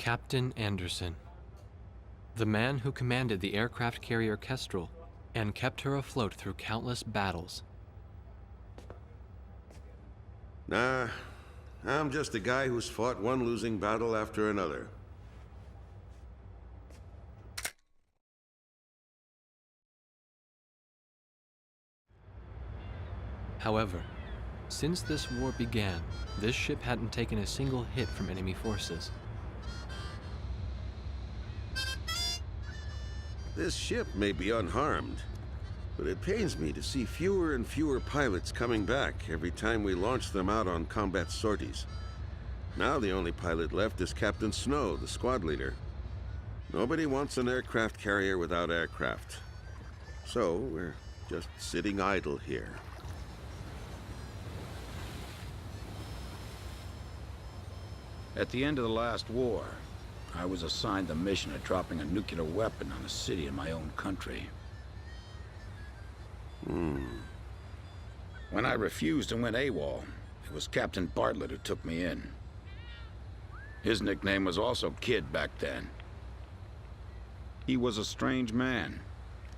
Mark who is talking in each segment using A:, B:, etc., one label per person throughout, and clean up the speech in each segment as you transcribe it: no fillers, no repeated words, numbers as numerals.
A: Captain Anderson, the man who commanded the aircraft carrier Kestrel and kept her afloat through countless battles.
B: Nah, I'm just a guy who's fought one losing battle after another.
A: However, since this war began, this ship hadn't taken a single hit from enemy forces.
B: This ship may be unharmed, but it pains me to see fewer and fewer pilots coming back every time we launch them out on combat sorties. Now the only pilot left is Captain Snow, the squad leader. Nobody wants an aircraft carrier without aircraft. So we're just sitting idle here.
C: At the end of the last war, I was assigned the mission of dropping a nuclear weapon on a city in my own country. When I refused and went AWOL, it was Captain Bartlett who took me in. His nickname was also Kid back then. He was a strange man.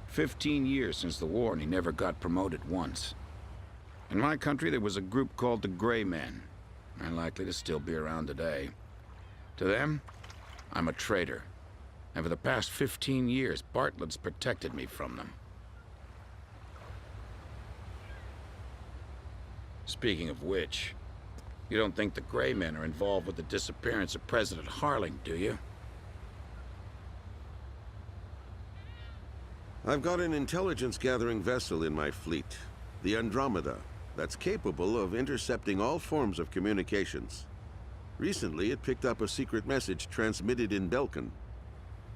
C: 15 years since the war and he never got promoted once. In my country there was a group called the Gray Men. Unlikely to still be around today. To them, I'm a traitor. And for the past 15 years, Bartlett's protected me from them. Speaking of which, you don't think the Gray Men are involved with the disappearance of President Harling, do you?
B: I've got an intelligence-gathering vessel in my fleet, the Andromeda, that's capable of intercepting all forms of communications. Recently, it picked up a secret message transmitted in Belkan.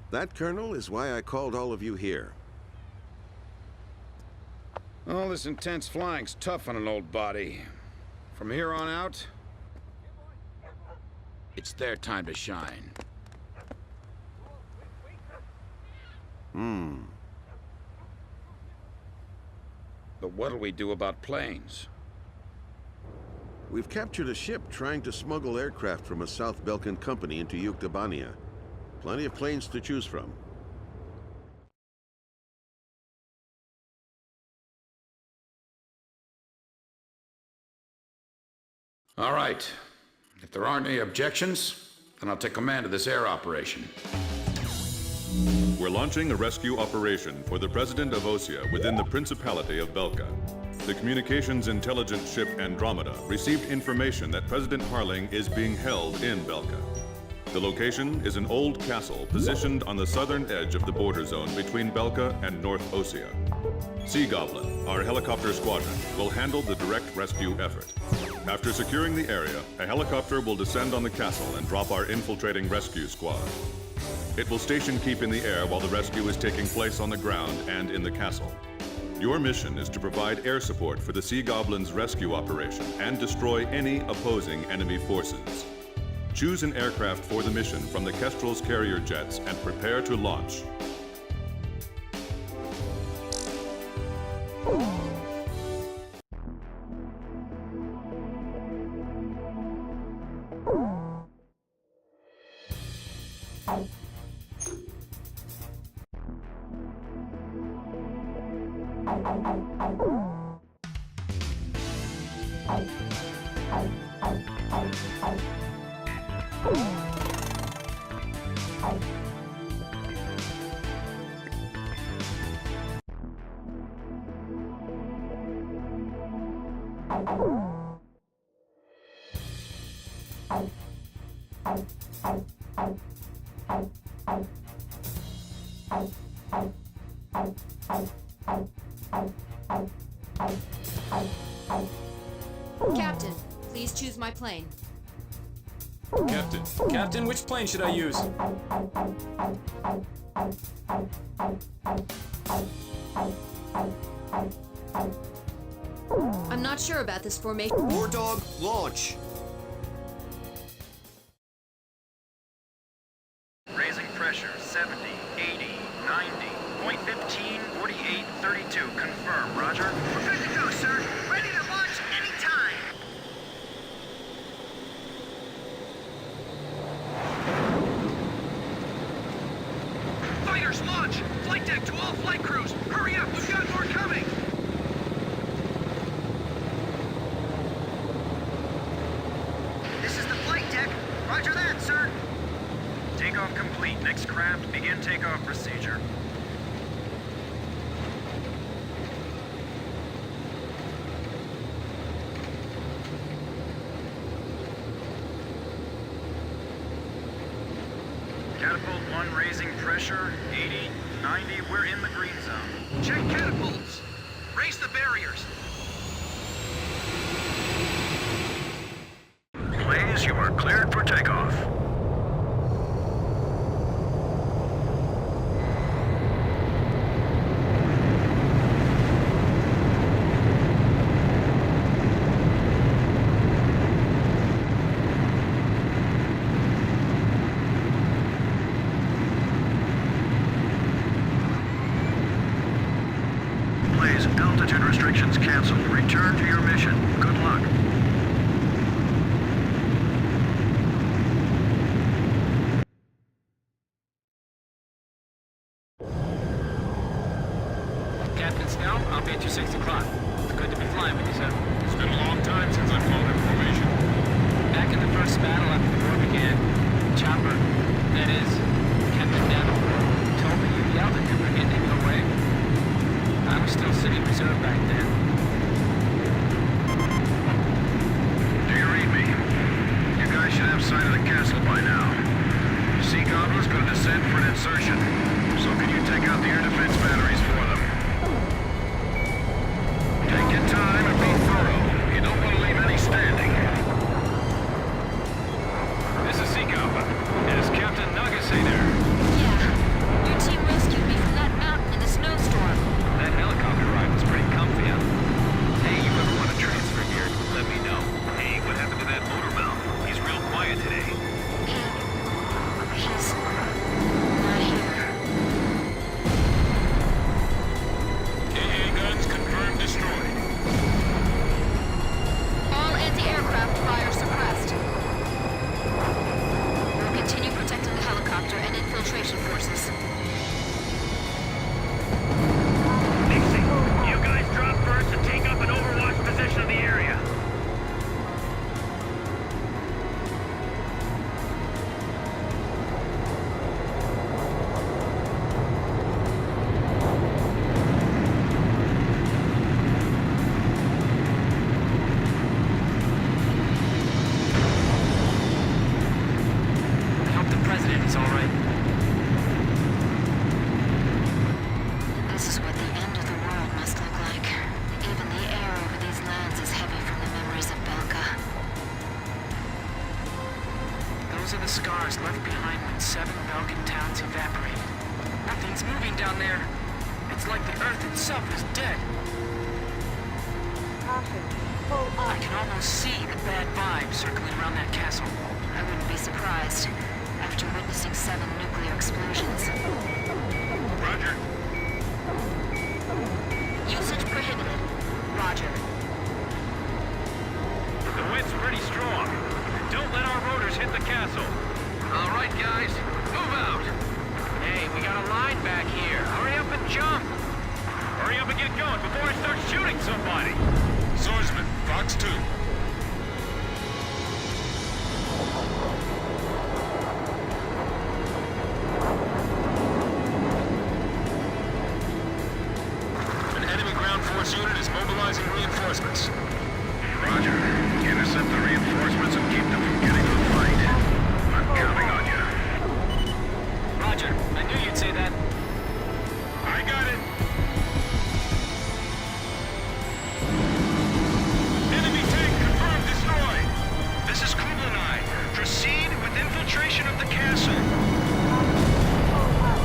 B: That, Colonel, is why I called all of you here.
C: All this intense flying's tough on an old body. From here on out, it's their time to shine. But what'll we do about planes?
B: We've captured a ship trying to smuggle aircraft from a South Belkan company into Yuktabania. Plenty of planes to choose from.
C: All right. If there aren't any objections, then I'll take command of this air operation.
D: We're launching a rescue operation for the President of Osea within the Principality of Belka. The communications intelligence ship Andromeda received information that President Harling is being held in Belka. The location is an old castle positioned on the southern edge of the border zone between Belka and North Osea. Sea Goblin, our helicopter squadron, will handle the direct rescue effort. After securing the area, a helicopter will descend on the castle and drop our infiltrating rescue squad. It will station keep in the air while the rescue is taking place on the ground and in the castle. Your mission is to provide air support for the Sea Goblin's rescue operation and destroy any opposing enemy forces. Choose an aircraft for the mission from the Kestrel's carrier jets and prepare to launch.
E: Captain, please choose my plane.
F: Captain, which plane should I use?
E: I'm not sure about this formation.
G: War Dog, launch!
H: Raising pressure, 70, 80, 90, point 15, 48, 32. Confirm, roger.
I: We're good to go, sir. Ready to launch anytime. barriers, launch! Flight deck to all flight crews! Hurry up, we've got more coming! This is the flight deck. Roger that, sir.
H: Takeoff complete. Next craft, begin takeoff procedure. Catapult 1 raising pressure, 80, 90, we're in the green zone.
I: Check catapults. Raise the barriers.
H: Please, you are cleared for takeoff. Please, altitude restrictions canceled. Return to your mission. Good luck.
F: Captain Snell, I'll be at your 6 o'clock. It's good to be flying with you, sir.
D: It's been a long time since I've flown in formation.
F: Back in the first battle after the war began, Chopper, that is, Captain Davenport, told me you yelled at him for getting in your way. I was still City Reserve back then.
H: Do you read me? You guys should have sight of the castle by now. Sea Goblin's gonna descend for an insertion. So can you take out the air defense batteries for them? Take your time and be thorough. You don't want to leave any standing. This is Sea Goblin. Is Captain Nagase there?
E: Yeah. Your team rescued me from that mountain in the snowstorm.
H: That helicopter ride was pretty comfy, huh? Hey, you ever want to transfer here? Let me know. Hey, what happened to that motor mouth? He's real quiet today.
E: He's not here.
D: AA guns confirmed destroyed.
E: All anti-aircraft fire suppressed. We'll continue protecting the helicopter and infiltration forces.
H: Nixie, you guys drop first and take up an overwatch position of the area.
F: I hope the President is all right.
G: This is what the end of the world must look like. Even the air over these lands is heavy from the memories of Belka.
F: Those are the scars left behind when 7 Belgian towns evaporated. Nothing's moving down there. It's like the Earth itself is dead. I can almost see the bad vibes circling around that castle.
G: I wouldn't be surprised after witnessing 7 nuclear explosions.
D: Roger.
G: Usage prohibited. Roger.
H: The wind's pretty strong. Don't let our rotors hit the castle. All right, guys, move out. Hey, we got a line back here. Hurry up and jump. Hurry up and get going before I start shooting somebody.
D: Swordsman, Fox 2.
H: An enemy ground force unit is mobilizing reinforcements. Roger. Intercept the reinforcements and keep them from getting to the fight. I'm counting on you.
F: Roger, I knew you'd say that.
H: I got it. Enemy tank confirmed destroyed. This is Kublai. Proceed with infiltration of the castle.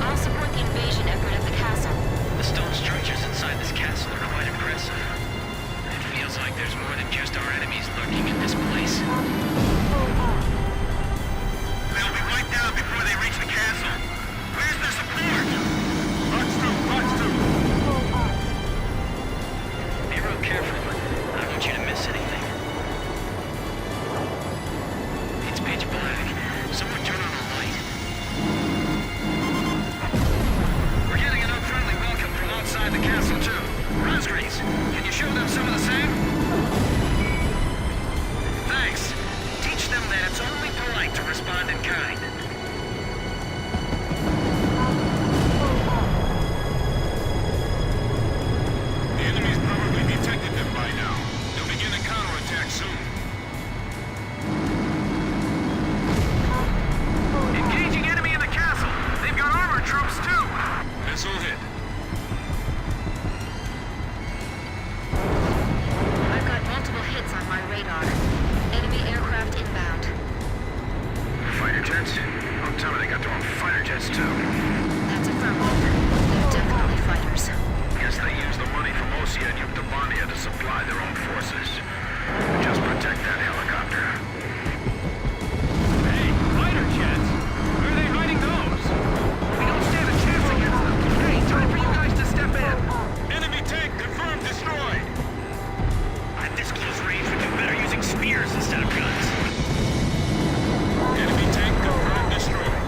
G: I'll support the invasion effort at the castle.
H: The stone structures inside this castle are quite impressive. It feels like there's more than just our enemies lurking in this place. They'll be wiped out before they reach the castle. Where's their support?
D: Fox 2, Fox 2.
H: Be real careful. I don't want you to miss anything. It's pitch black. Someone turn on a light.
C: pilots. Don't tell me they got their own fighter jets, too.
G: That's affirmative. They're definitely fighters.
C: Guess they use the money from Osea and Yuktabania to supply their own forces. Just protect that helicopter.
H: Hey, fighter jets? Where are they hiding those? We don't stand a chance against them. Hey, time for you guys to step in. Enemy tank confirmed destroyed. At this close range, we do better using spears instead of guns. Enemy tank confirmed destroyed.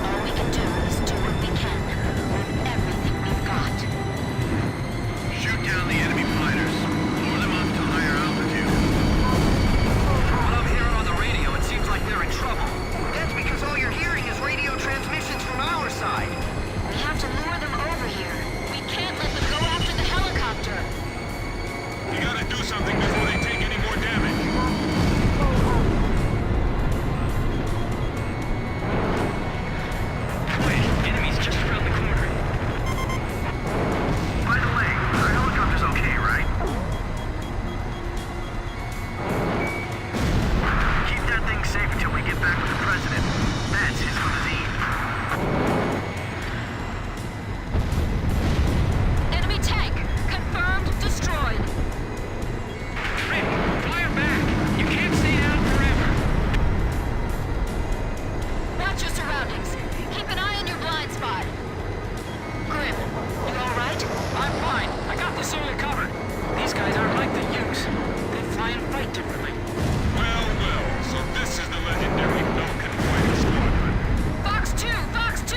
G: All we can do is do what we can with everything we've got.
H: Shoot down the enemy fighters. Lure them up to higher altitude. What I'm hearing on the radio, it seems like they're in trouble.
I: That's because all you're hearing is radio transmissions from our side.
G: We have to lure them over here. We can't let them go after the helicopter.
H: We gotta do something before they take any more damage. Wait, enemy's just around the corner. By the way, our helicopter's okay, right? Keep that thing safe until we get back with the president. That's his limousine.
E: Enemy tank. Confirmed destroyed.
H: Rick, fire back! You can't stay down forever.
E: Watch your surroundings. Keep an eye on your blind spot.
G: Grim, you all right?
F: I'm fine. I got this area covered. These guys aren't like the Ukes. They fly and fight differently.
H: Well, well, so this is the legendary Falcon Fighter Squadron.
E: Fox 2! Fox 2!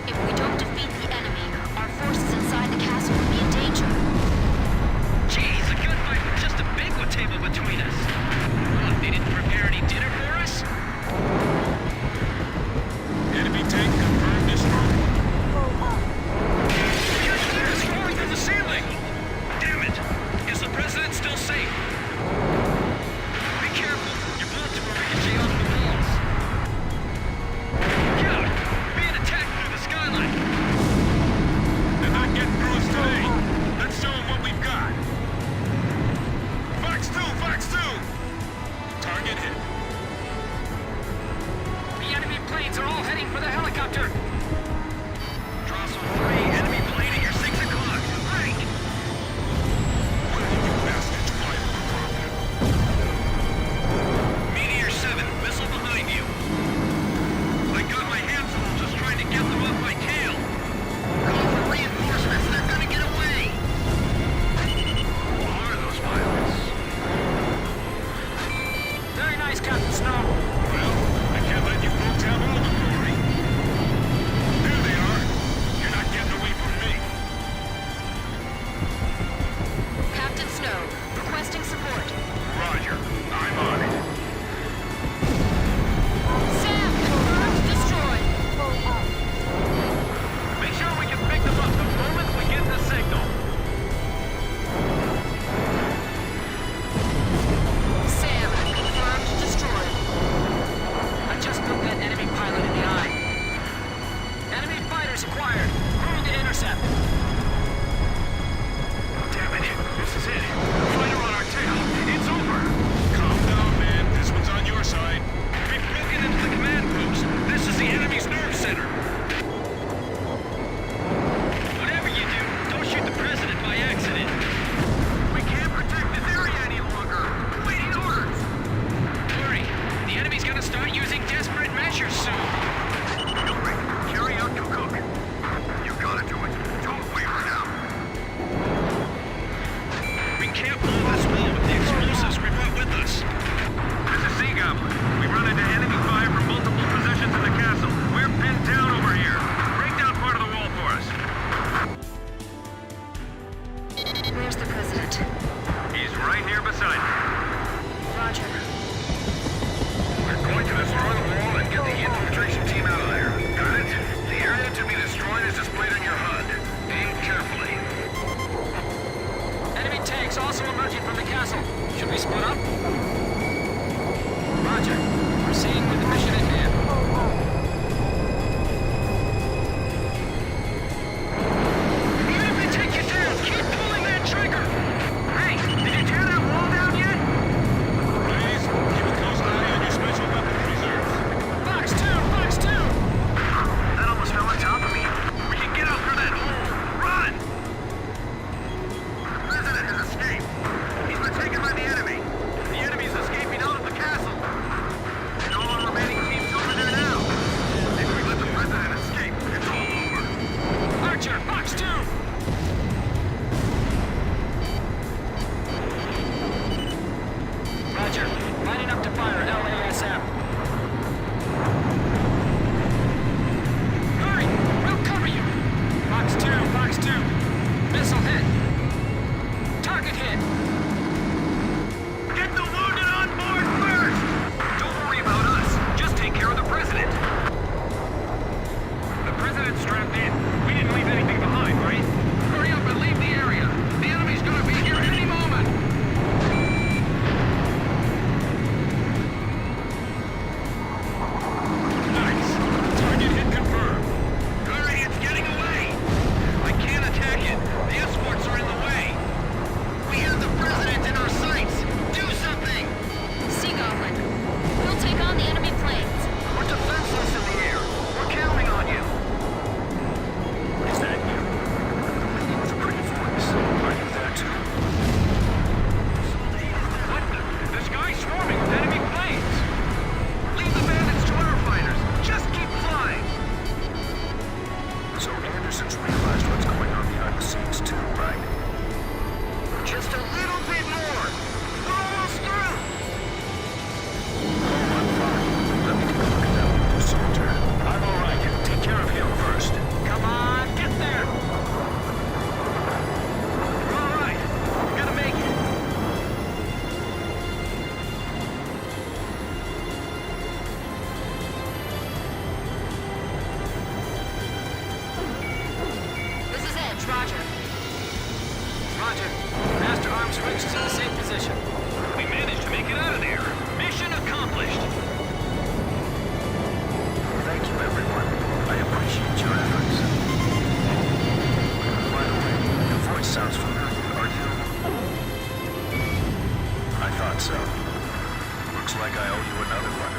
G: If we don't defeat the enemy, our forces inside the castle will be in danger.
H: Geez, a gunfight with just a banquet table between us. What, they didn't prepare any dinner for us? Enemy tank confirmed destroyed. They're destroying through the ceiling! Damn it! Is the president still safe? Be careful, your bullets will ricochet off the walls. Count! We're being attacked through the skyline! They're not getting through us today. Let's show them what we've got. Fox 2! Fox 2! Target hit.
F: The enemy planes are all heading for the helicopter.
H: Drossel 3, enemy plane at your 6 o'clock. Right! Where did you bastards fly the Meteor 7, missile behind you. I got my hands full just trying to get them off my tail. Call for reinforcements, they're gonna get away. Who are those pilots?
F: Very nice, Captain Snow.
H: Well, I can't let you folks have all the glory. There they are. You're not getting away from me.
E: Captain Snow, requesting support.
H: Roger. I'm on it.
E: Sam, confirmed destroyed.
H: Make sure we can pick them up the moment we get the signal.
E: Sam, confirmed destroyed.
F: Roger. Lining up to fire, LASM. Hurry! We'll cover you! Fox 2. Missile hit. Target hit.
H: Get the wounded on board first! Don't worry about us. Just take care of the president. The president's strapped in. We didn't leave anything behind, right? Hurry up and leave the area. The enemy's gonna be here any moment. Nice. Target hit confirmed. Hurry, it's getting away. I can't attack it. The escorts are in the way. We have the president in our sights. Do something.
E: Sea Goblin. We'll take on the enemy planes.
H: We're defenseless in the air. We're counting on you.
F: Is that you? With a pretty voice. Are you there too?
H: What the? The sky's swarming with enemy planes. Leave the bandits to our fighters. Just keep flying.
F: So Anderson's realized what's going on behind the scenes too, right?
H: Just a little bit more. We're almost through.
F: I'm fine. Let me take a look at that one, soldier. I'm all right. Take care of him first.
H: Come on, get there. All right. We're gonna make it.
E: This is Edge, Roger.
F: Roger. Master arms switch is in the same position.
H: We managed to make it out of there. Mission accomplished.
F: Thank you, everyone. I appreciate your efforts. By the way, your voice sounds familiar. Are you? I thought so. Looks like I owe you another one.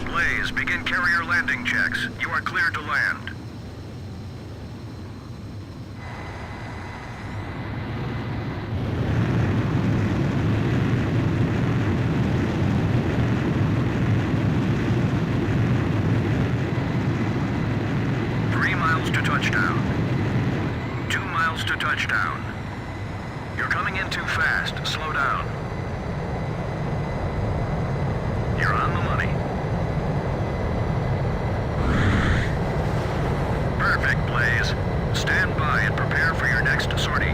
H: Blaze, begin carrier landing checks. You are cleared to land. To touchdown. 2 miles to touchdown. You're coming in too fast. Slow down. You're on the money. Perfect, Blaze. Stand by and prepare for your next sortie.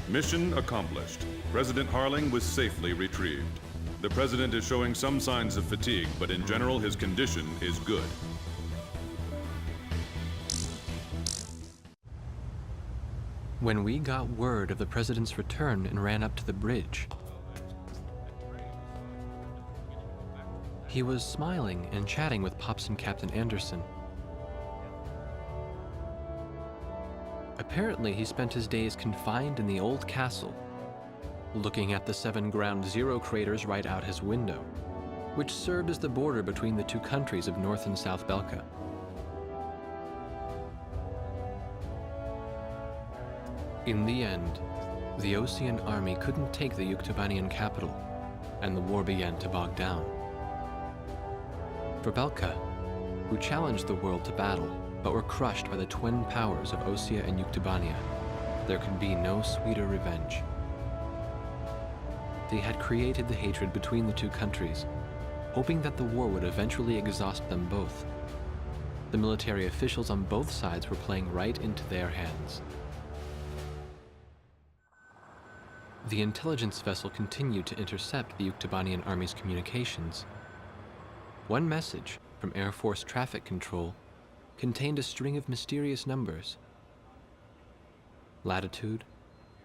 D: Mission accomplished. President Harling was safely retrieved. The president is showing some signs of fatigue, but in general his condition is good.
A: When we got word of the president's return and ran up to the bridge, he was smiling and chatting with Pops and Captain Anderson. Apparently, he spent his days confined in the old castle, looking at the 7 Ground Zero craters right out his window, which served as the border between the two countries of North and South Belka. In the end, the Osean army couldn't take the Yuktobanian capital, and the war began to bog down. For Belka, who challenged the world to battle, but were crushed by the twin powers of Osea and Yuktobania, there could be no sweeter revenge. They had created the hatred between the two countries, hoping that the war would eventually exhaust them both. The military officials on both sides were playing right into their hands. The intelligence vessel continued to intercept the Yuktobanian army's communications. One message from Air Force Traffic Control contained a string of mysterious numbers. Latitude,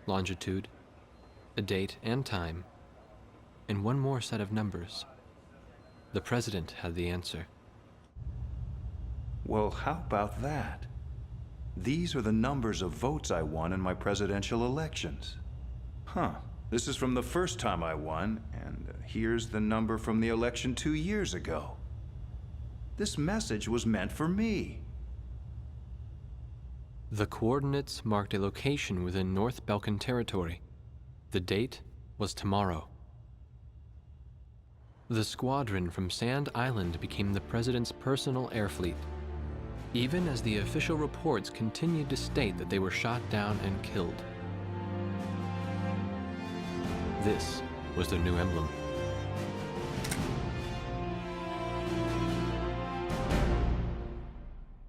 A: longitude, a date and time, and one more set of numbers. The president had the answer.
J: Well, how about that? These are the numbers of votes I won in my presidential elections. Huh, this is from the first time I won, and here's the number from the election 2 years ago. This message was meant for me.
A: The coordinates marked a location within North Balkan territory. The date was tomorrow. The squadron from Sand Island became the president's personal air fleet, even as the official reports continued to state that they were shot down and killed. This was their new emblem.